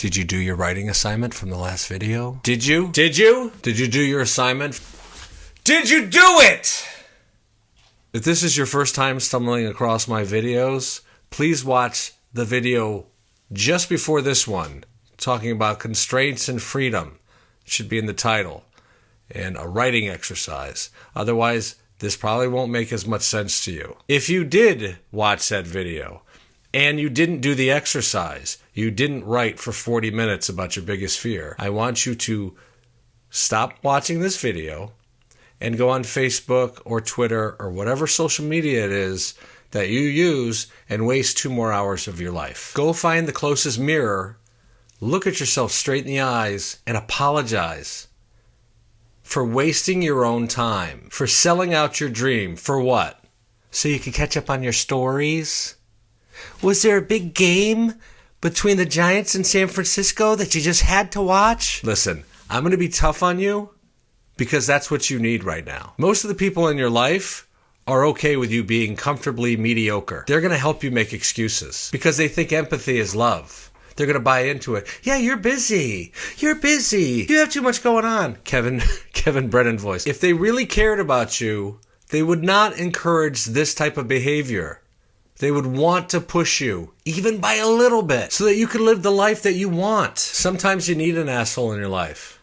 Did you do your writing assignment from the last video? Did you? Did you? Did you do your assignment? Did you do it? If this is your first time stumbling across my videos, please watch the video just before this one, talking about constraints and freedom. It should be in the title. And a writing exercise. Otherwise, this probably won't make as much sense to you. If you did watch that video and you didn't do the exercise, you didn't write for 40 minutes about your biggest fear, I want you to stop watching this video and go on Facebook or Twitter or whatever social media it is that you use and waste 2 more hours of your life. Go find the closest mirror, look at yourself straight in the eyes, and apologize for wasting your own time, for selling out your dream. For what? So you could catch up on your stories? Was there a big game between the Giants and San Francisco that you just had to watch? Listen, I'm going to be tough on you because that's what you need right now. Most of the people in your life are okay with you being comfortably mediocre. They're going to help you make excuses because they think empathy is love. They're going to buy into it. Yeah, you're busy. You're busy. You have too much going on. Kevin Brennan voice. If they really cared about you, they would not encourage this type of behavior. They would want to push you, even by a little bit, so that you can live the life that you want. Sometimes you need an asshole in your life.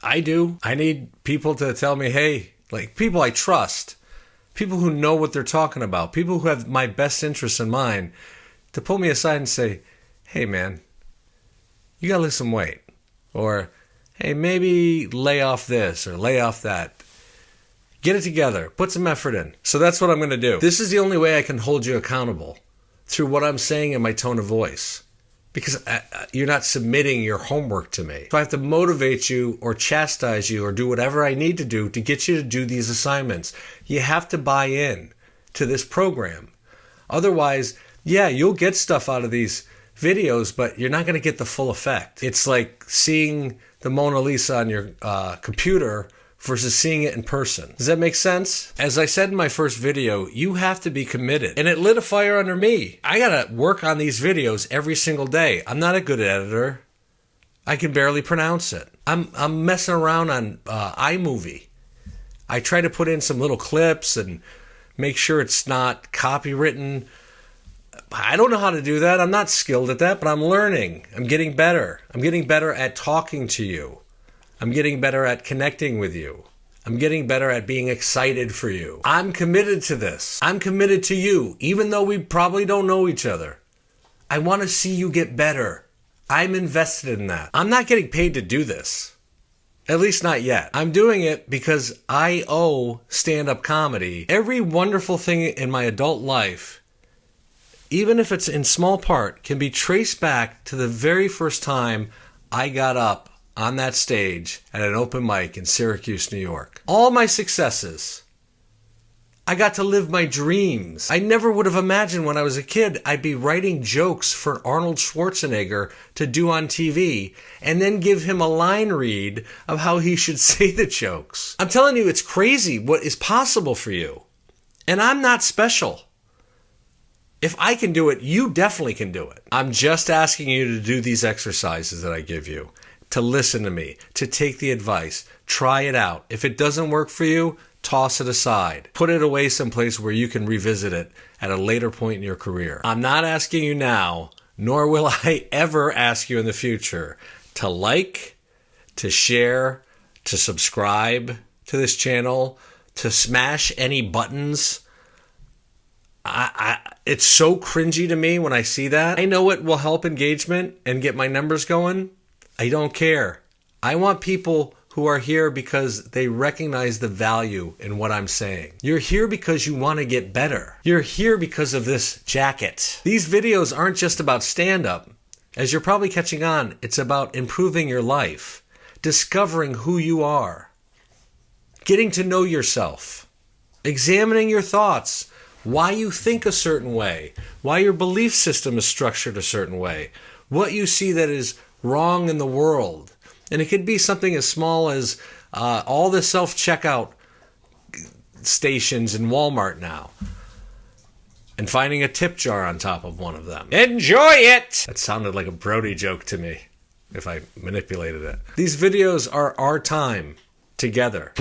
I do. I need people to tell me, hey, like people I trust, people who know what they're talking about, people who have my best interests in mind, to pull me aside and say, hey man, you gotta lose some weight. Or, hey, maybe lay off this or lay off that. Get it together. Put some effort in. So that's what I'm going to do. This is the only way I can hold you accountable, through what I'm saying and my tone of voice. Because you're not submitting your homework to me. So I have to motivate you or chastise you or do whatever I need to do to get you to do these assignments. You have to buy in to this program. Otherwise, yeah, you'll get stuff out of these videos, but you're not going to get the full effect. It's like seeing the Mona Lisa on your computer versus seeing it in person. Does that make sense? As I said in my first video, you have to be committed. And it lit a fire under me. I gotta work on these videos every single day. I'm not a good editor. I can barely pronounce it. I'm messing around on iMovie. I try to put in some little clips and make sure it's not copywritten. I don't know how to do that. I'm not skilled at that, but I'm learning. I'm getting better. I'm getting better at talking to you. I'm getting better at connecting with you. I'm getting better at being excited for you. I'm committed to this. I'm committed to you, even though we probably don't know each other. I want to see you get better. I'm invested in that. I'm not getting paid to do this. At least not yet. I'm doing it because I owe stand-up comedy every wonderful thing in my adult life, even if it's in small part, can be traced back to the very first time I got up on that stage at an open mic in Syracuse, New York. All my successes. I got to live my dreams. I never would have imagined when I was a kid I'd be writing jokes for Arnold Schwarzenegger to do on TV and then give him a line read of how he should say the jokes. I'm telling you, it's crazy what is possible for you. And I'm not special. If I can do it, you definitely can do it. I'm just asking you to do these exercises that I give you, to listen to me, to take the advice, try it out. If it doesn't work for you, toss it aside. Put it away someplace where you can revisit it at a later point in your career. I'm not asking you now, nor will I ever ask you in the future, to like, to share, to subscribe to this channel, to smash any buttons. It's so cringy to me when I see that. I know it will help engagement and get my numbers going. I don't care. I want people who are here because they recognize the value in what I'm saying. You're here because you want to get better. You're here because of this jacket. These videos aren't just about stand-up. As you're probably catching on, it's about improving your life, discovering who you are, getting to know yourself, examining your thoughts, why you think a certain way, why your belief system is structured a certain way, what you see that is wrong in the world. And it could be something as small as all the self-checkout stations in Walmart now, and finding a tip jar on top of one of them. Enjoy it! That sounded like a Brody joke to me. if I manipulated it. These videos are our time together.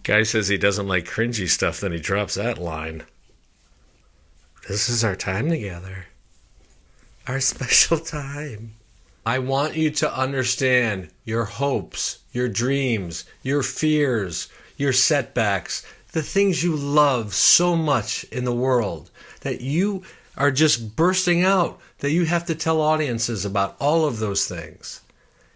Guy says he doesn't like cringy stuff, then he drops that line. This is our time together. Our special time. I want you to understand your hopes, your dreams, your fears, your setbacks, the things you love so much in the world that you are just bursting out, that you have to tell audiences about all of those things.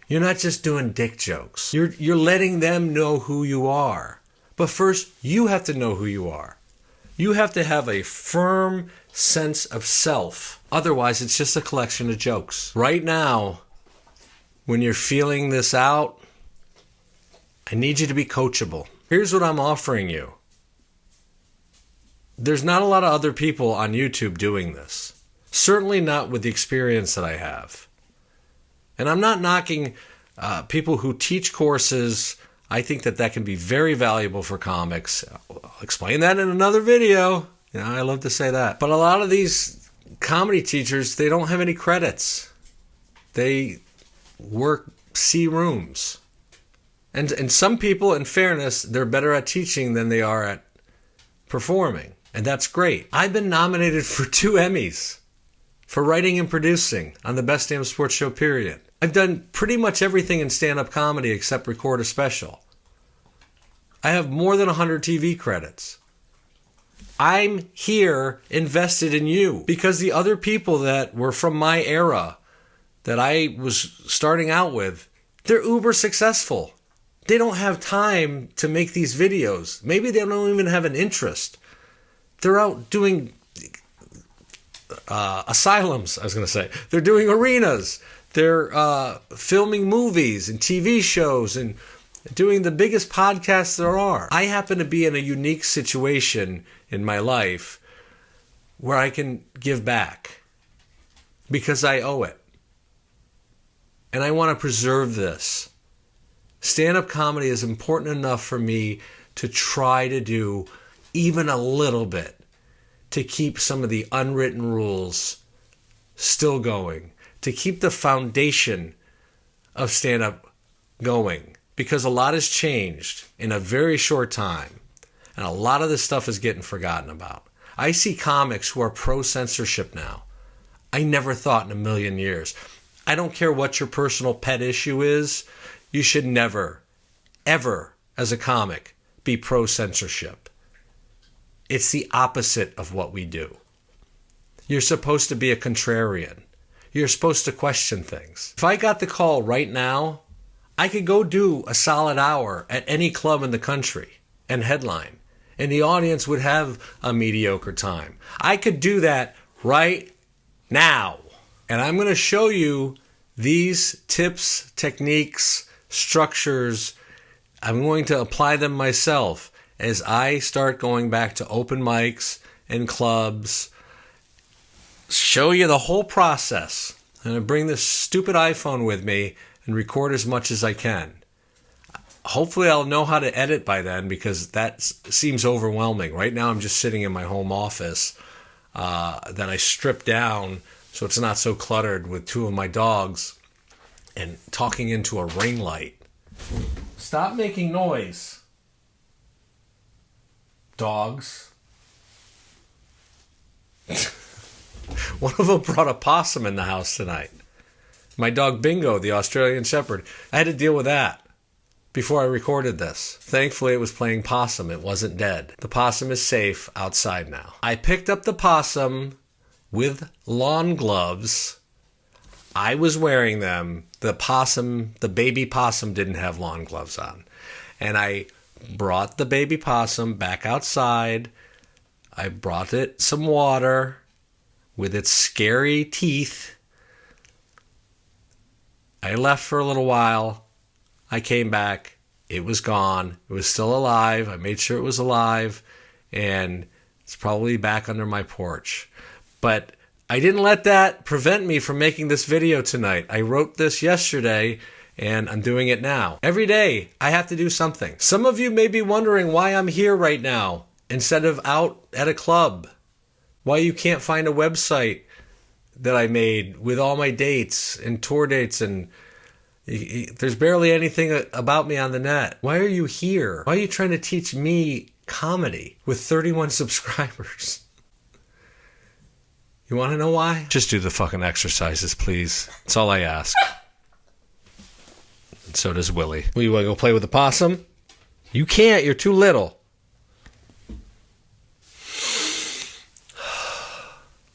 You're not just doing dick jokes. You're letting them know who you are. But first, you have to know who you are. You have to have a firm sense of self. Otherwise, it's just a collection of jokes. Right now, when you're feeling this out, I need you to be coachable. Here's what I'm offering you. There's not a lot of other people on YouTube doing this. Certainly not with the experience that I have. And I'm not knocking people who teach courses. I think that can be very valuable for comics. I'll explain that in another video. I love to say that. But a lot of these comedy teachers, they don't have any credits. They work C rooms. And some people, in fairness, they're better at teaching than they are at performing. And that's great. I've been nominated for 2 Emmys for writing and producing on the Best Damn Sports Show, period. I've done pretty much everything in stand-up comedy except record a special. I have more than 100 TV credits. I'm here invested in you because the other people that were from my era that I was starting out with, they're uber successful. They don't have time to make these videos. Maybe they don't even have an interest. They're out doing asylums, I was going to say. They're doing arenas. They're filming movies and TV shows and doing the biggest podcasts there are. I happen to be in a unique situation in my life where I can give back because I owe it. And I want to preserve this. Stand-up comedy is important enough for me to try to do even a little bit to keep some of the unwritten rules still going, to keep the foundation of stand-up going, because a lot has changed in a very short time, and a lot of this stuff is getting forgotten about. I see comics who are pro-censorship now. I never thought in a million years. I don't care what your personal pet issue is, you should never, ever, as a comic, be pro-censorship. It's the opposite of what we do. You're supposed to be a contrarian. You're supposed to question things. If I got the call right now, I could go do a solid hour at any club in the country and headline, and the audience would have a mediocre time. I could do that right now. And I'm going to show you these tips, techniques, structures. I'm going to apply them myself as I start going back to open mics and clubs. Show you the whole process. I'm going to bring this stupid iPhone with me and record as much as I can. Hopefully I'll know how to edit by then because that seems overwhelming. Right now I'm just sitting in my home office. Then I strip down so it's not so cluttered with 2 of my dogs and talking into a ring light. Stop making noise, dogs. One of them brought a possum in the house tonight. My dog Bingo, the Australian Shepherd. I had to deal with that before I recorded this. Thankfully, it was playing possum. It wasn't dead. The possum is safe outside now. I picked up the possum with lawn gloves. I was wearing them. The baby possum didn't have lawn gloves on. And I brought the baby possum back outside. I brought it some water with its scary teeth. I left for a little while. I came back. It was gone. It was still alive. I made sure it was alive. And it's probably back under my porch. But I didn't let that prevent me from making this video tonight. I wrote this yesterday, and I'm doing it now. Every day, I have to do something. Some of you may be wondering why I'm here right now instead of out at a club. Why you can't find a website that I made with all my dates and tour dates, and there's barely anything about me on the net. Why are you here? Why are you trying to teach me comedy with 31 subscribers? You want to know why? Just do the fucking exercises, please. That's all I ask. And so does Willie. Well, you want to go play with the possum? You can't. You're too little.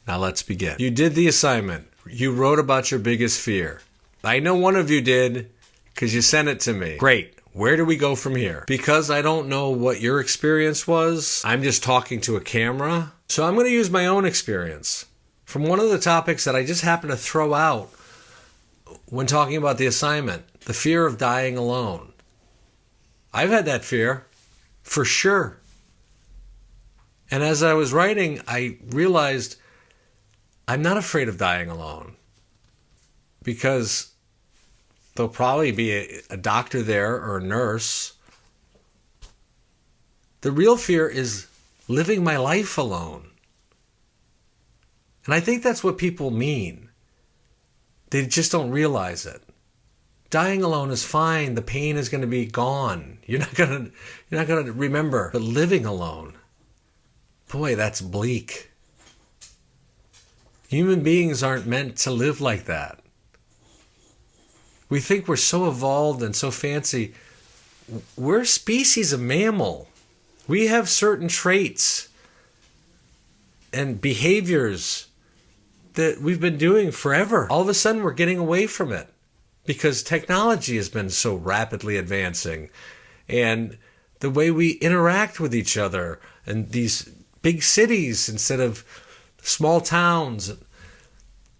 Now let's begin. You did the assignment. You wrote about your biggest fear. I know one of you did because you sent it to me. Great. Where do we go from here? Because I don't know what your experience was, I'm just talking to a camera. So I'm going to use my own experience from one of the topics that I just happened to throw out when talking about the assignment, the fear of dying alone. I've had that fear, for sure. And as I was writing, I realized I'm not afraid of dying alone, because there'll probably be a doctor there or a nurse. The real fear is living my life alone. And I think that's what people mean. They just don't realize it. Dying alone is fine. The pain is going to be gone. You're not going to remember. But living alone, boy, that's bleak. Human beings aren't meant to live like that. We think we're so evolved and so fancy. We're a species of mammal. We have certain traits and behaviors that we've been doing forever. All of a sudden, we're getting away from it because technology has been so rapidly advancing. And the way we interact with each other in these big cities instead of small towns,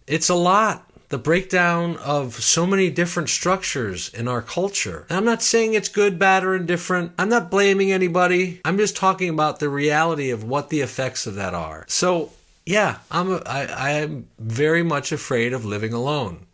it's a lot. The breakdown of so many different structures in our culture. And I'm not saying it's good, bad, or indifferent. I'm not blaming anybody. I'm just talking about the reality of what the effects of that are. So, yeah, I'm very much afraid of living alone.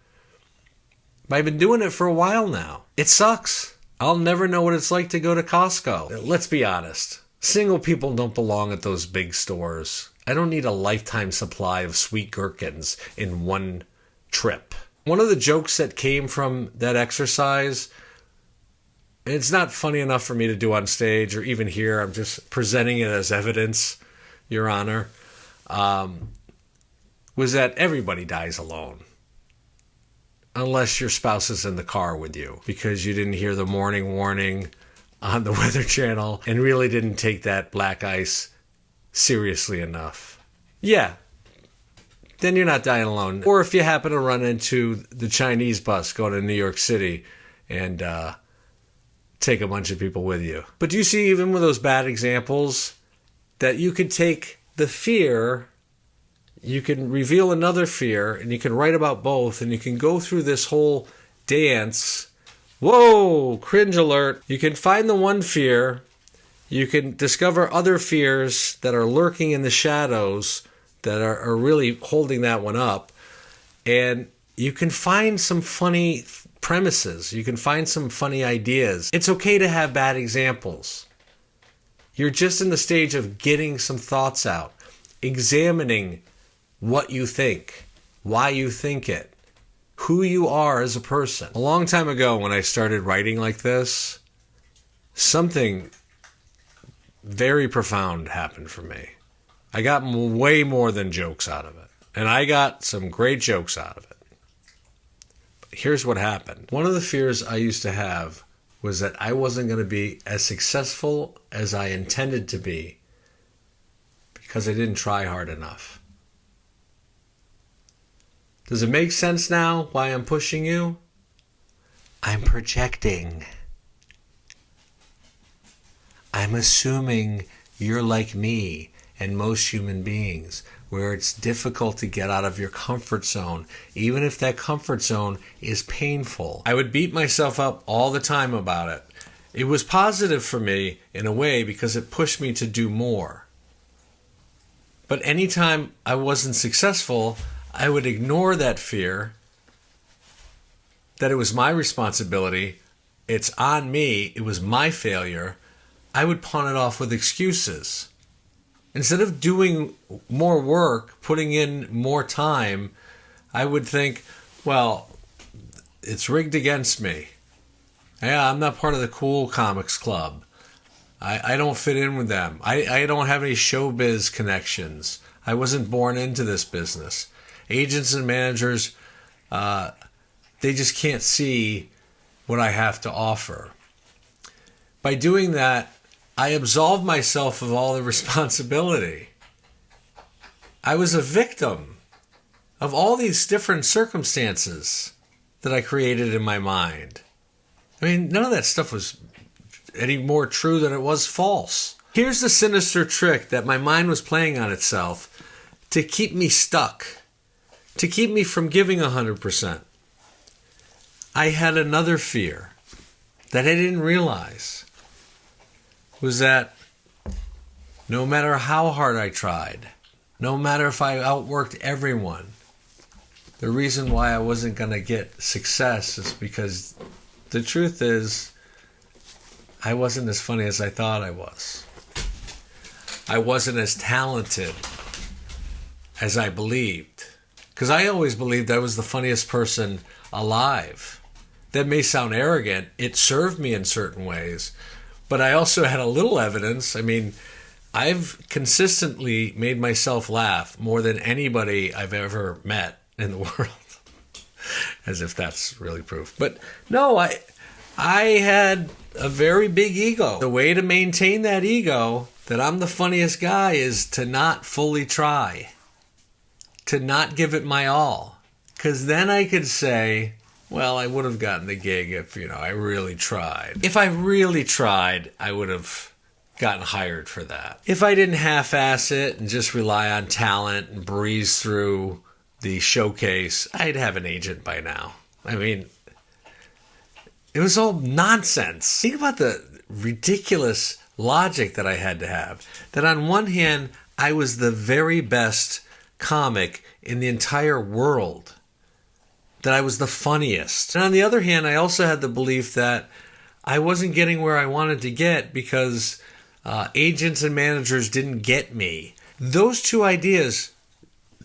But I've been doing it for a while now. It sucks. I'll never know what it's like to go to Costco. Let's be honest. Single people don't belong at those big stores. I don't need a lifetime supply of sweet gherkins in one trip. One of the jokes that came from that exercise, and it's not funny enough for me to do on stage or even here, I'm just presenting it as evidence, Your Honor, was that everybody dies alone. Unless your spouse is in the car with you because you didn't hear the morning warning on the Weather Channel and really didn't take that black ice seriously enough. Yeah. Then you're not dying alone. Or if you happen to run into the Chinese bus going to New York City and take a bunch of people with you. But do you see, even with those bad examples, that you could take the fear, you can reveal another fear, and you can write about both, and you can go through this whole dance. Whoa, cringe alert. You can find the one fear. You can discover other fears that are lurking in the shadows that are really holding that one up. And you can find some funny premises. You can find some funny ideas. It's okay to have bad examples. You're just in the stage of getting some thoughts out, examining what you think, why you think it, who you are as a person. A long time ago when I started writing like this, something very profound happened for me. I got way more than jokes out of it. And I got some great jokes out of it. But here's what happened. One of the fears I used to have was that I wasn't going to be as successful as I intended to be because I didn't try hard enough. Does it make sense now why I'm pushing you? I'm projecting. I'm assuming you're like me and most human beings, where it's difficult to get out of your comfort zone, even if that comfort zone is painful. I would beat myself up all the time about it. It was positive for me in a way because it pushed me to do more. But anytime I wasn't successful, I would ignore that fear, that it was my responsibility, it's on me, it was my failure. I would pawn it off with excuses. Instead of doing more work, putting in more time, I would think, well, it's rigged against me. Yeah, I'm not part of the cool comics club. I don't fit in with them. I don't have any showbiz connections. I wasn't born into this business. Agents and managers, they just can't see what I have to offer. By doing that, I absolved myself of all the responsibility. I was a victim of all these different circumstances that I created in my mind. I mean, none of that stuff was any more true than it was false. Here's the sinister trick that my mind was playing on itself to keep me stuck, to keep me from giving 100%. I had another fear that I didn't realize, was that no matter how hard I tried, no matter if I outworked everyone, the reason why I wasn't going to get success is because the truth is, I wasn't as funny as I thought I was. I wasn't as talented as I believed. Because I always believed I was the funniest person alive. That may sound arrogant. It served me in certain ways. But I also had a little evidence. I mean, I've consistently made myself laugh more than anybody I've ever met in the world. As if that's really proof. But no, I had a very big ego. The way to maintain that ego, that I'm the funniest guy, is to not fully try. To not give it my all. Because then I could say, well, I would have gotten the gig if, I really tried. If I really tried, I would have gotten hired for that. If I didn't half-ass it and just rely on talent and breeze through the showcase, I'd have an agent by now. I mean, it was all nonsense. Think about the ridiculous logic that I had to have. That on one hand, I was the very best comic in the entire world. That I was the funniest. And on the other hand, I also had the belief that I wasn't getting where I wanted to get because agents and managers didn't get me. Those two ideas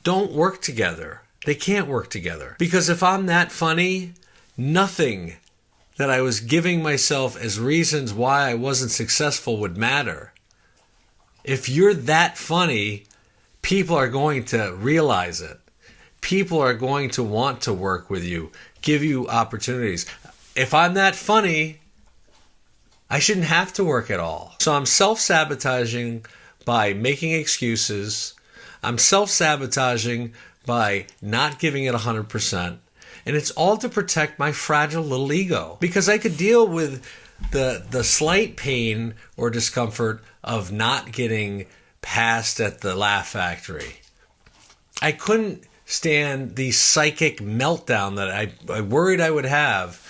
don't work together. They can't work together. Because if I'm that funny, nothing that I was giving myself as reasons why I wasn't successful would matter. If you're that funny, people are going to realize it. People are going to want to work with you, give you opportunities. If I'm that funny, I shouldn't have to work at all. So I'm self-sabotaging by making excuses. I'm self-sabotaging by not giving it 100%. And it's all to protect my fragile little ego. Because I could deal with the slight pain or discomfort of not getting passed at the Laugh Factory. I couldn't stand the psychic meltdown that I worried I would have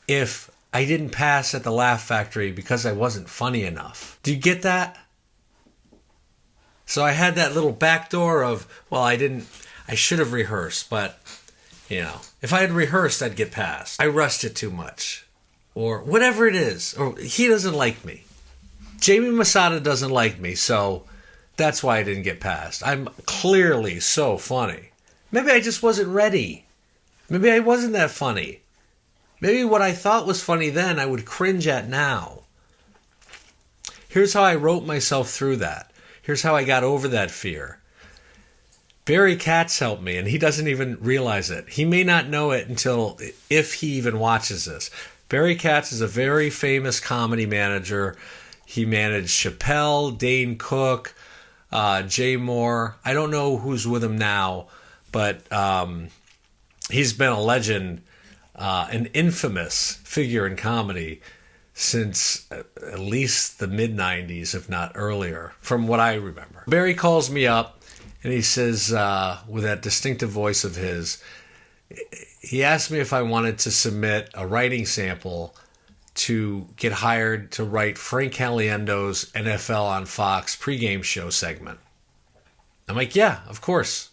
if I didn't pass at the Laugh Factory because I wasn't funny enough. Do you get that? So I had that little back door of, well, I should have rehearsed, but, if I had rehearsed, I'd get passed. I rushed it too much. Or whatever it is. Or he doesn't like me. Jamie Masada doesn't like me, so that's why I didn't get passed. I'm clearly so funny. Maybe I just wasn't ready. Maybe I wasn't that funny. Maybe what I thought was funny then, I would cringe at now. Here's how I wrote myself through that. Here's how I got over that fear. Barry Katz helped me, and he doesn't even realize it. He may not know it until if he even watches this. Barry Katz is a very famous comedy manager. He managed Chappelle, Dane Cook, Jay Moore. I don't know who's with him now, but he's been a legend, an infamous figure in comedy since at least the mid-90s, if not earlier, from what I remember. Barry calls me up, and he says, with that distinctive voice of his, he asked me if I wanted to submit a writing sample to get hired to write Frank Caliendo's NFL on Fox pregame show segment. I'm like, yeah, of course.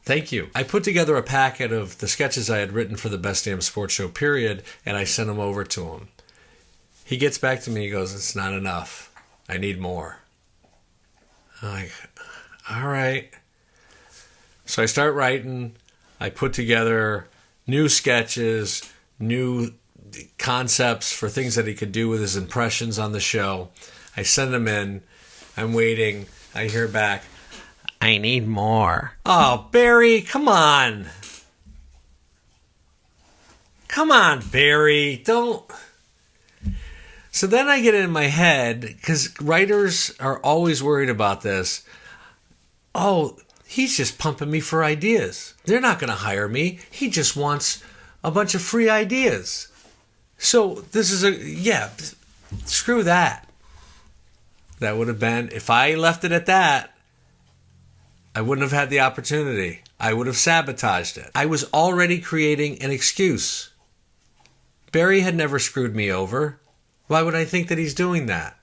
Thank you. I put together a packet of the sketches I had written for the Best Damn Sports Show, period, and I sent them over to him. He gets back to me, he goes, it's not enough. I need more. I'm like, all right. So I start writing. I put together new sketches, new concepts for things that he could do with his impressions on the show. I send them in. I'm waiting. I hear back, I need more. Oh, Barry, come on. Come on, Barry. Don't. So then I get in my head, because writers are always worried about this. Oh, he's just pumping me for ideas. They're not going to hire me. He just wants a bunch of free ideas. So this is screw that. That would have been, if I left it at that, I wouldn't have had the opportunity. I would have sabotaged it. I was already creating an excuse. Barry had never screwed me over. Why would I think that he's doing that?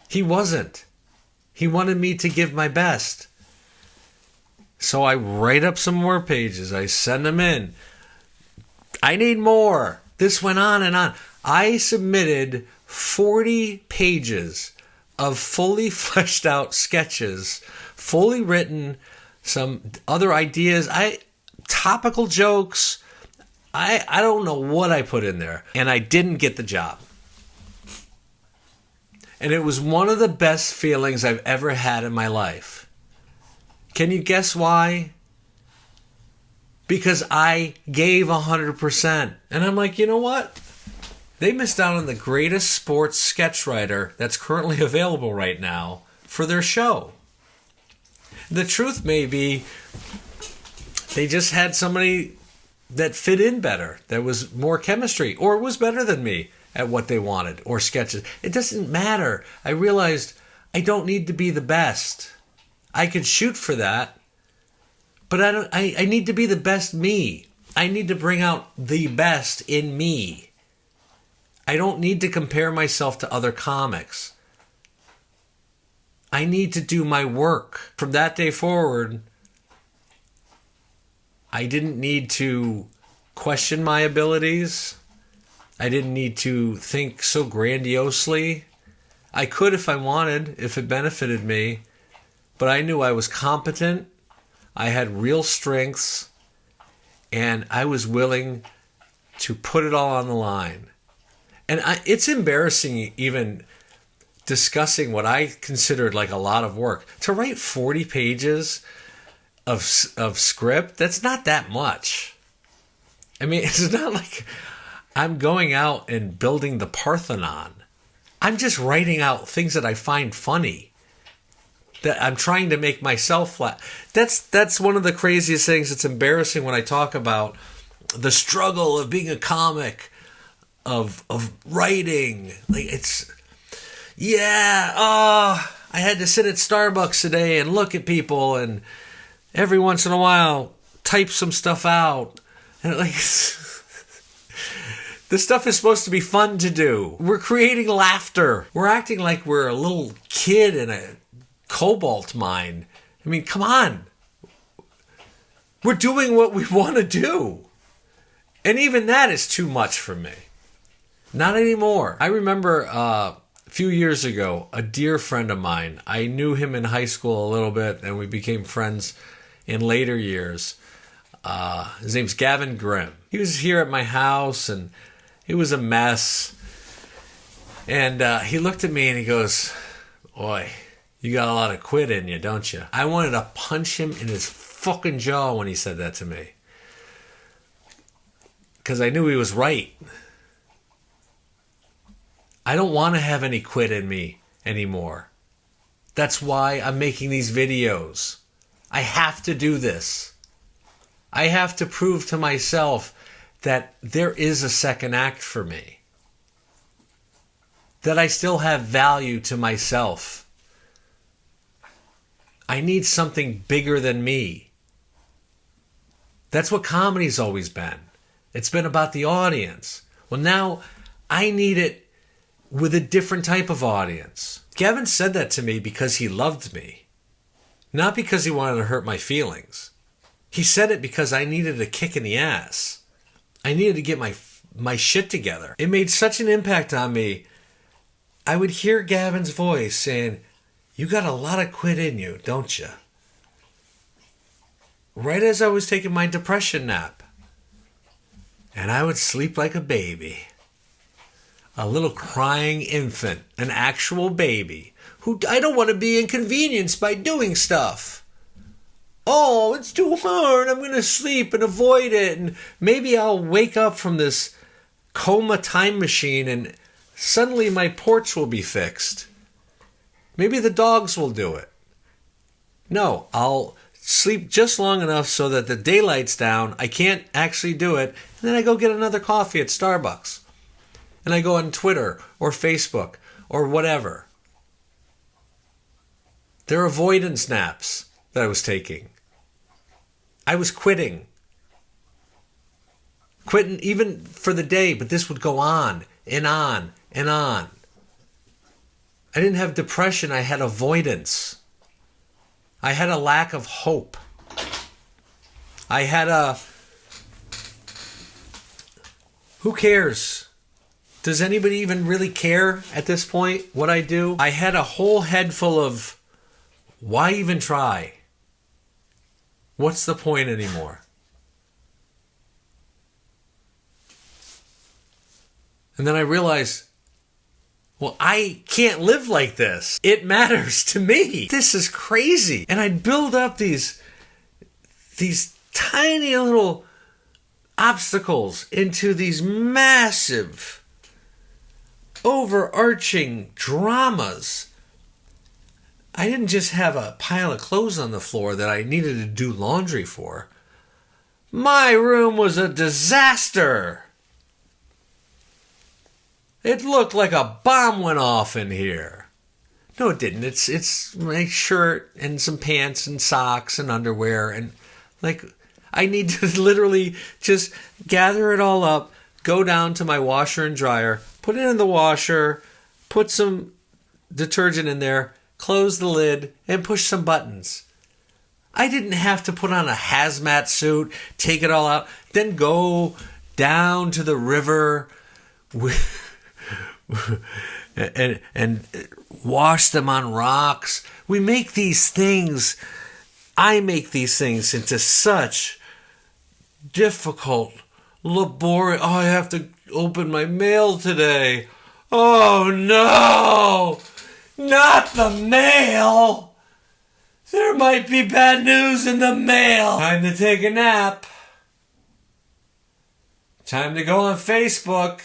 He wasn't. He wanted me to give my best. So I write up some more pages. I send them in. I need more. This went on and on. I submitted 40 pages of fully fleshed out sketches, fully written, some other ideas, topical jokes. I don't know what I put in there. And I didn't get the job. And it was one of the best feelings I've ever had in my life. Can you guess why? Because I gave 100%. And I'm like, you know what? They missed out on the greatest sports sketch writer that's currently available right now for their show. The truth may be they just had somebody that fit in better, that was more chemistry, or was better than me at what they wanted, or sketches. It doesn't matter. I realized I don't need to be the best. I could shoot for that, but I need to be the best me. I need to bring out the best in me. I don't need to compare myself to other comics. I need to do my work. From that day forward, I didn't need to question my abilities. I didn't need to think so grandiosely. I could if I wanted, if it benefited me, but I knew I was competent, I had real strengths, and I was willing to put it all on the line. And it's embarrassing even discussing what I considered like a lot of work. To write 40 pages of script, that's not that much. I mean, it's not like I'm going out and building the Parthenon. I'm just writing out things that I find funny, that I'm trying to make myself laugh. That's one of the craziest things. It's embarrassing when I talk about the struggle of being a comic, of writing. Like, it's, I had to sit at Starbucks today and look at people and every once in a while type some stuff out. And like, this stuff is supposed to be fun to do. We're creating laughter. We're acting like we're a little kid in a cobalt mine. I mean, come on. We're doing what we want to do. And even that is too much for me. Not anymore. I remember a few years ago, a dear friend of mine, I knew him in high school a little bit, and we became friends in later years. His name's Gavin Grimm. He was here at my house, and it was a mess. And he looked at me and he goes, "Boy, you got a lot of quit in you, don't you?" I wanted to punch him in his fucking jaw when he said that to me, because I knew he was right. I don't want to have any quit in me anymore. That's why I'm making these videos. I have to do this. I have to prove to myself that there is a second act for me. That I still have value to myself. I need something bigger than me. That's what comedy's always been. It's been about the audience. Well, now I need it with a different type of audience. Gavin said that to me because he loved me, not because he wanted to hurt my feelings. He said it because I needed a kick in the ass. I needed to get my shit together. It made such an impact on me. I would hear Gavin's voice saying, "You got a lot of quit in you, don't you?" right as I was taking my depression nap. And I would sleep like a baby. A little crying infant, an actual baby, who I don't want to be inconvenienced by doing stuff. Oh, it's too hard. I'm going to sleep and avoid it. And maybe I'll wake up from this coma time machine and suddenly my porch will be fixed. Maybe the dogs will do it. No, I'll sleep just long enough so that the daylight's down. I can't actually do it. And then I go get another coffee at Starbucks. And I go on Twitter or Facebook or whatever. They're avoidance naps that I was taking. I was quitting even for the day, but this would go on and on and on. I didn't have depression, I had avoidance. I had a lack of hope. I had who cares? Does anybody even really care at this point what I do? I had a whole head full of, why even try? What's the point anymore? And then I realized, well, I can't live like this. It matters to me. This is crazy. And I'd build up these tiny little obstacles into these massive, overarching dramas. I didn't just have a pile of clothes on the floor that I needed to do laundry for. My room was a disaster. It looked like a bomb went off in here. No, it didn't. It's my shirt and some pants and socks and underwear. And like, I need to literally just gather it all up, go down to my washer and dryer, put it in the washer, put some detergent in there, close the lid, and push some buttons. I didn't have to put on a hazmat suit, take it all out, then go down to the river and wash them on rocks. We make these things, I make these things into such difficult, laborious. Oh, I have to open my mail today. Oh no! Not the mail! There might be bad news in the mail! Time to take a nap. Time to go on Facebook.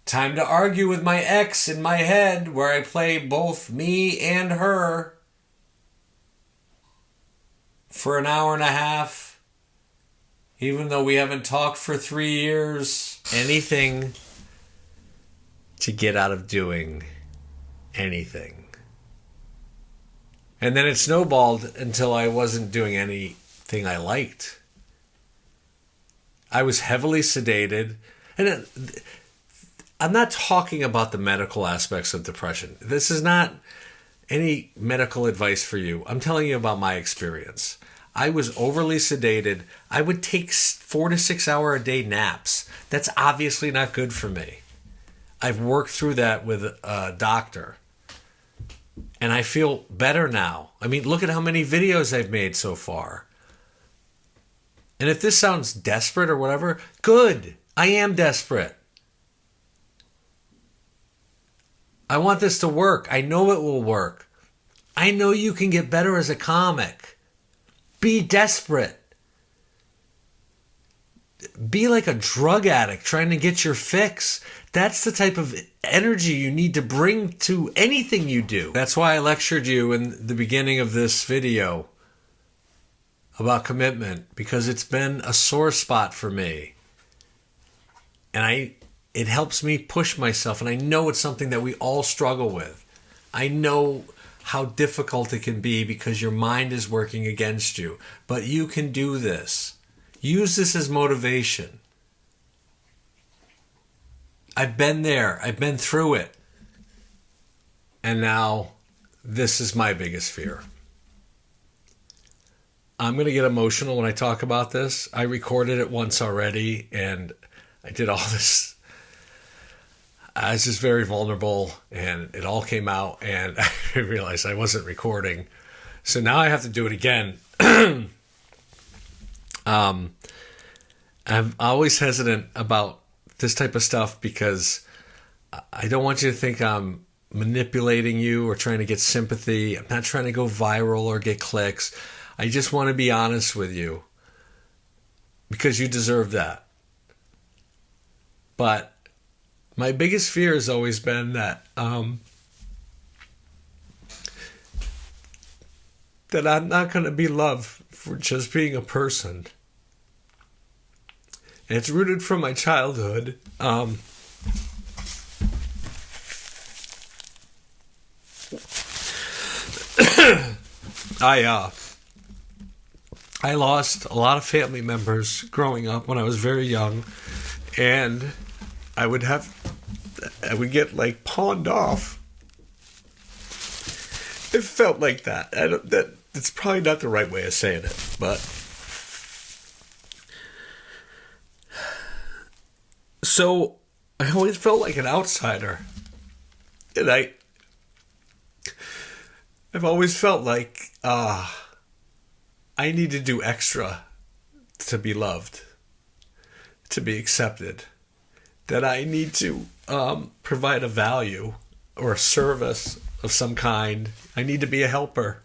Time to argue with my ex in my head where I play both me and her for an hour and a half, even though we haven't talked for 3 years. Anything to get out of doing anything. And then it snowballed until I wasn't doing anything I liked. I was heavily sedated. And I'm not talking about the medical aspects of depression. This is not any medical advice for you. I'm telling you about my experience. I was overly sedated. I would take 4 to 6 hour a day naps. That's obviously not good for me. I've worked through that with a doctor. And I feel better now. I mean, look at how many videos I've made so far. And if this sounds desperate or whatever, good. I am desperate. I want this to work. I know it will work. I know you can get better as a comic. Be desperate. Be like a drug addict trying to get your fix. That's the type of energy you need to bring to anything you do. That's why I lectured you in the beginning of this video about commitment, because it's been a sore spot for me. And it helps me push myself, and I know it's something that we all struggle with. I know how difficult it can be because your mind is working against you, but you can do this. Use this as motivation. I've been there. I've been through it. And now this is my biggest fear. I'm going to get emotional when I talk about this. I recorded it once already, and I did all this. I was just very vulnerable, and it all came out, and I realized I wasn't recording. So now I have to do it again. I'm always hesitant about this type of stuff because I don't want you to think I'm manipulating you or trying to get sympathy. I'm not trying to go viral or get clicks. I just want to be honest with you because you deserve that. But my biggest fear has always been that that I'm not going to be loved for just being a person. And it's rooted from my childhood. I lost a lot of family members growing up when I was very young, and I would get like pawned off. It felt like that. That's probably not the right way of saying it, but so I always felt like an outsider, and I've always felt like I need to do extra to be loved, to be accepted, that I need to provide a value or a service of some kind. I need to be a helper.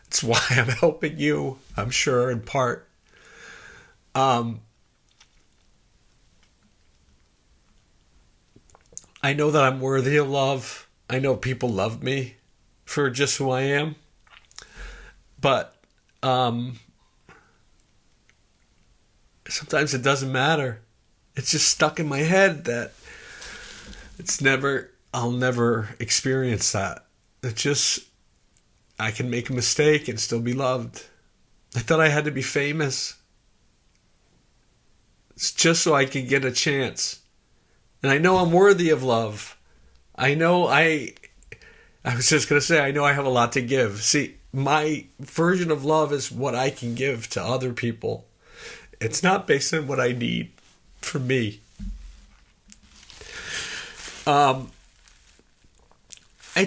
It's why I'm helping you, I'm sure, in part. I know that I'm worthy of love. I know people love me for just who I am. But sometimes it doesn't matter. It's just stuck in my head that I'll never experience that. I can make a mistake and still be loved. I thought I had to be famous. It's just so I could get a chance. And I know I'm worthy of love. I was just going to say, I know I have a lot to give. See, my version of love is what I can give to other people. It's not based on what I need for me. I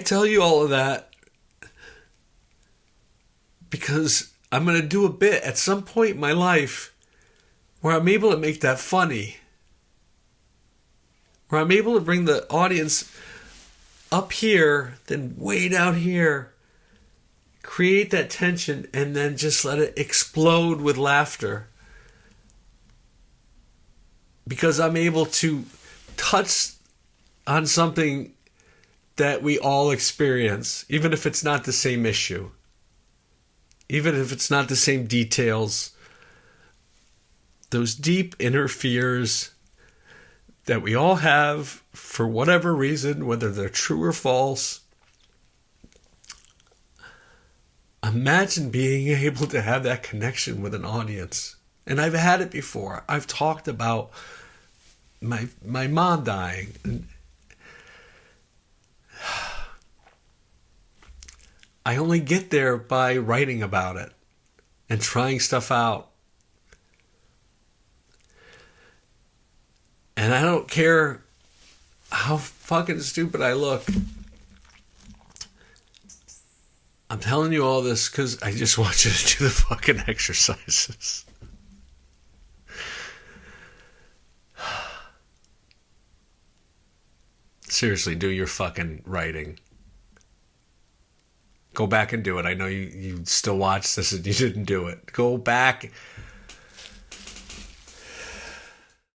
tell you all of that because I'm going to do a bit at some point in my life where I'm able to make that funny. Where I'm able to bring the audience up here, then way down here, create that tension, and then just let it explode with laughter. Because I'm able to touch on something that we all experience, even if it's not the same issue, even if it's not the same details. Those deep inner fears that we all have for whatever reason, whether they're true or false. Imagine being able to have that connection with an audience. And I've had it before. I've talked about my mom dying. And I only get there by writing about it and trying stuff out. And I don't care how fucking stupid I look. I'm telling you all this because I just want you to do the fucking exercises. Seriously, do your fucking writing. Go back and do it. I know you still watch this and you didn't do it. Go back,